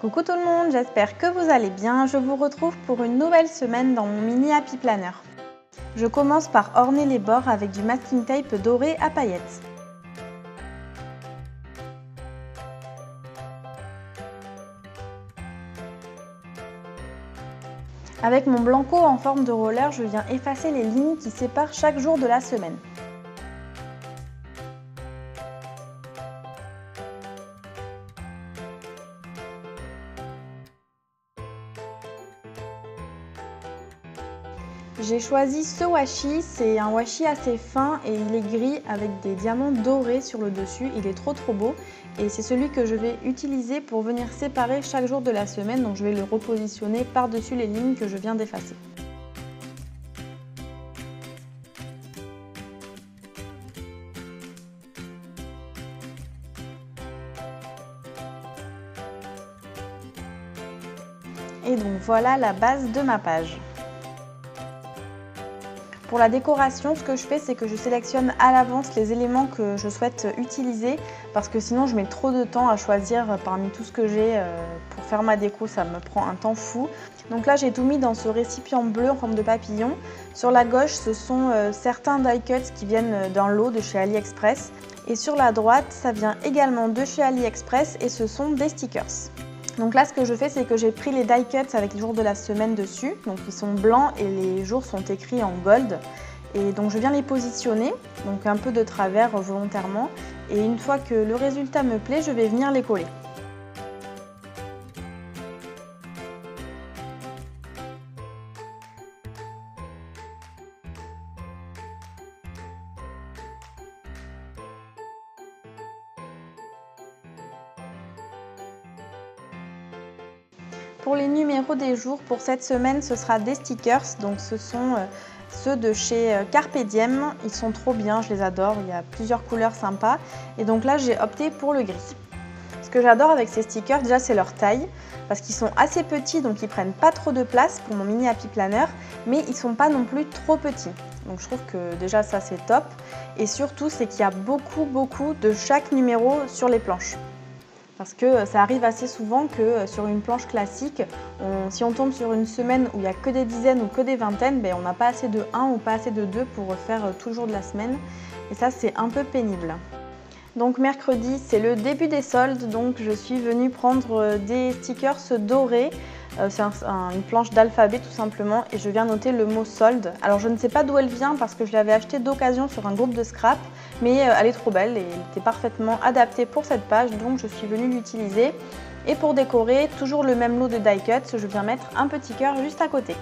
Coucou tout le monde, j'espère que vous allez bien. Je vous retrouve pour une nouvelle semaine dans mon mini Happy Planner. Je commence par orner les bords avec du masking tape doré à paillettes. Avec mon blanco en forme de roller, je viens effacer les lignes qui séparent chaque jour de la semaine. J'ai choisi ce washi, c'est un washi assez fin et il est gris avec des diamants dorés sur le dessus. Il est trop beau et c'est celui que je vais utiliser pour venir séparer chaque jour de la semaine. Donc je vais le repositionner par-dessus les lignes que je viens d'effacer. Et donc voilà la base de ma page. Pour la décoration, ce que je fais, c'est que je sélectionne à l'avance les éléments que je souhaite utiliser parce que sinon je mets trop de temps à choisir parmi tout ce que j'ai pour faire ma déco, ça me prend un temps fou. Donc là, j'ai tout mis dans ce récipient bleu en forme de papillon. Sur la gauche, ce sont certains die cuts qui viennent d'un lot de chez AliExpress. Et sur la droite, ça vient également de chez AliExpress et ce sont des stickers. Donc là, ce que je fais, c'est que j'ai pris les die cuts avec les jours de la semaine dessus. Donc ils sont blancs et les jours sont écrits en gold. Et donc je viens les positionner, donc un peu de travers volontairement. Et une fois que le résultat me plaît, je vais venir les coller. Pour les numéros des jours, pour cette semaine, ce sera des stickers. Donc ce sont ceux de chez Carpe Diem. Ils sont trop bien, je les adore. Il y a plusieurs couleurs sympas. Et donc là, j'ai opté pour le gris. Ce que j'adore avec ces stickers, déjà, c'est leur taille. Parce qu'ils sont assez petits, donc ils prennent pas trop de place pour mon mini Happy Planner. Mais ils sont pas non plus trop petits. Donc je trouve que déjà, ça, c'est top. Et surtout, c'est qu'il y a beaucoup de chaque numéro sur les planches. Parce que ça arrive assez souvent que sur une planche classique, si on tombe sur une semaine où il n'y a que des dizaines ou que des vingtaines, on n'a pas assez de 1 ou pas assez de 2 pour faire tout le jour de la semaine. Et ça, c'est un peu pénible. Donc mercredi, c'est le début des soldes, donc je suis venue prendre des stickers dorés. C'est une planche d'alphabet tout simplement et je viens noter le mot solde. Alors je ne sais pas d'où elle vient parce que je l'avais achetée d'occasion sur un groupe de scrap, mais elle est trop belle et elle était parfaitement adaptée pour cette page, donc je suis venue l'utiliser. Et pour décorer, toujours le même lot de die cuts, je viens mettre un petit cœur juste à côté.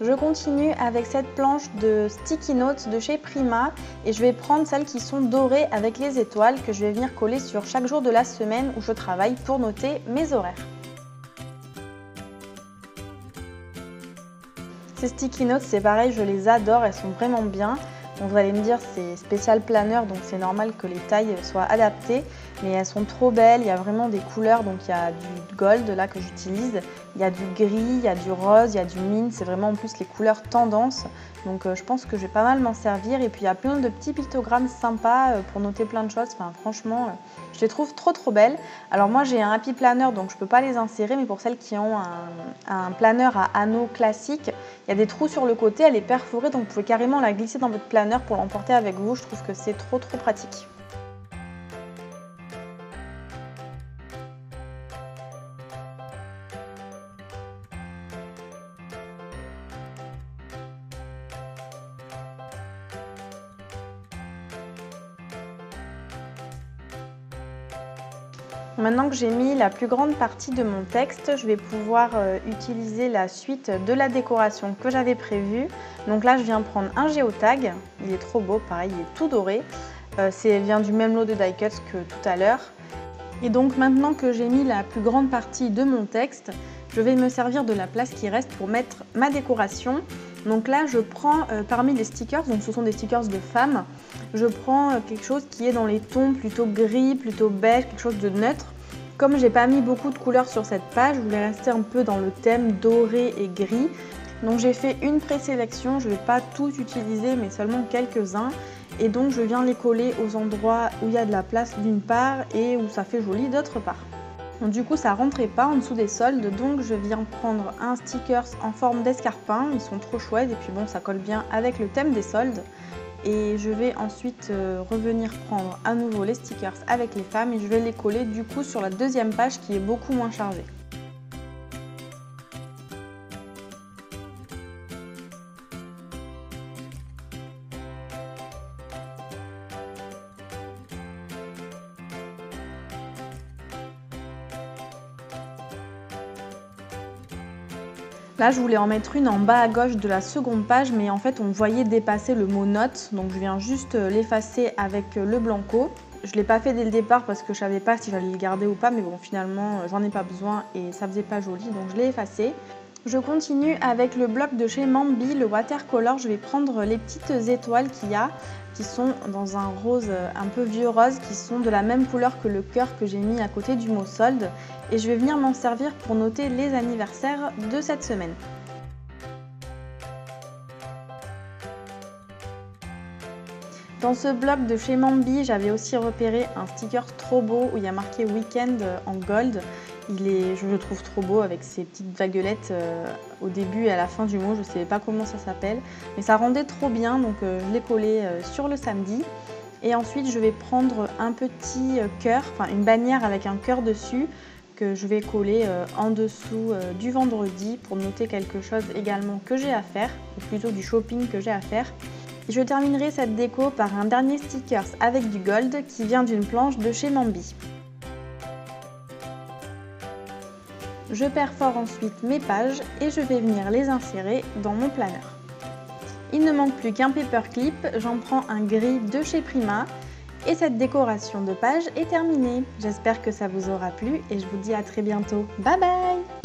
Je continue avec cette planche de Sticky Notes de chez Prima et je vais prendre celles qui sont dorées avec les étoiles que je vais venir coller sur chaque jour de la semaine où je travaille pour noter mes horaires. Ces Sticky Notes, c'est pareil, je les adore, elles sont vraiment bien. Donc vous allez me dire, c'est spécial planner, donc c'est normal que les tailles soient adaptées. Mais elles sont trop belles, il y a vraiment des couleurs, donc il y a du gold là que j'utilise, il y a du gris, il y a du rose, il y a du mint, c'est vraiment en plus les couleurs tendance. Donc je pense que je vais pas mal m'en servir. Et puis il y a plein de petits pictogrammes sympas pour noter plein de choses. Enfin franchement, je les trouve trop belles. Alors moi j'ai un Happy Planner, donc je peux pas les insérer, mais pour celles qui ont un planner à anneaux classique, il y a des trous sur le côté, elle est perforée, donc vous pouvez carrément la glisser dans votre planner pour l'emporter avec vous. Je trouve que c'est trop pratique. Maintenant que j'ai mis la plus grande partie de mon texte, je vais pouvoir utiliser la suite de la décoration que j'avais prévue. Donc là, je viens prendre un géotag. Il est trop beau, pareil, il est tout doré. Il vient du même lot de die cuts que tout à l'heure. Et donc maintenant que j'ai mis la plus grande partie de mon texte, je vais me servir de la place qui reste pour mettre ma décoration. Donc là, je prends parmi les stickers, donc ce sont des stickers de femmes, je prends quelque chose qui est dans les tons plutôt gris, plutôt beige, quelque chose de neutre. Comme j'ai pas mis beaucoup de couleurs sur cette page, je voulais rester un peu dans le thème doré et gris. Donc j'ai fait une présélection, je ne vais pas tout utiliser mais seulement quelques-uns. Et donc je viens les coller aux endroits où il y a de la place d'une part et où ça fait joli d'autre part. Donc, du coup ça rentrait pas en dessous des soldes, donc je viens prendre un stickers en forme d'escarpin, ils sont trop chouettes et puis bon ça colle bien avec le thème des soldes. Et je vais ensuite revenir prendre à nouveau les stickers avec les femmes et je vais les coller du coup sur la deuxième page qui est beaucoup moins chargée. Là, je voulais en mettre une en bas à gauche de la seconde page, mais en fait, on voyait dépasser le mot note, donc je viens juste l'effacer avec le blanco. Je ne l'ai pas fait dès le départ parce que je ne savais pas si j'allais le garder ou pas, mais bon, finalement, j'en ai pas besoin et ça faisait pas joli, donc je l'ai effacé. Je continue avec le bloc de chez Mambi, le watercolor. Je vais prendre les petites étoiles qu'il y a, qui sont dans un rose un peu vieux rose, qui sont de la même couleur que le cœur que j'ai mis à côté du mot solde. Et je vais venir m'en servir pour noter les anniversaires de cette semaine. Dans ce bloc de chez Mambi, j'avais aussi repéré un sticker trop beau où il y a marqué Weekend en gold. Je le trouve trop beau avec ces petites vaguelettes au début et à la fin du mot, je ne sais pas comment ça s'appelle. Mais ça rendait trop bien, donc je l'ai collé sur le samedi. Et ensuite, je vais prendre un petit cœur, enfin une bannière avec un cœur dessus, que je vais coller en dessous du vendredi pour noter quelque chose également que j'ai à faire, ou plutôt du shopping que j'ai à faire. Et je terminerai cette déco par un dernier stickers avec du gold qui vient d'une planche de chez Mambi. Je perfore ensuite mes pages et je vais venir les insérer dans mon planeur. Il ne manque plus qu'un paperclip, j'en prends un gris de chez Prima et cette décoration de page est terminée. J'espère que ça vous aura plu et je vous dis à très bientôt. Bye bye!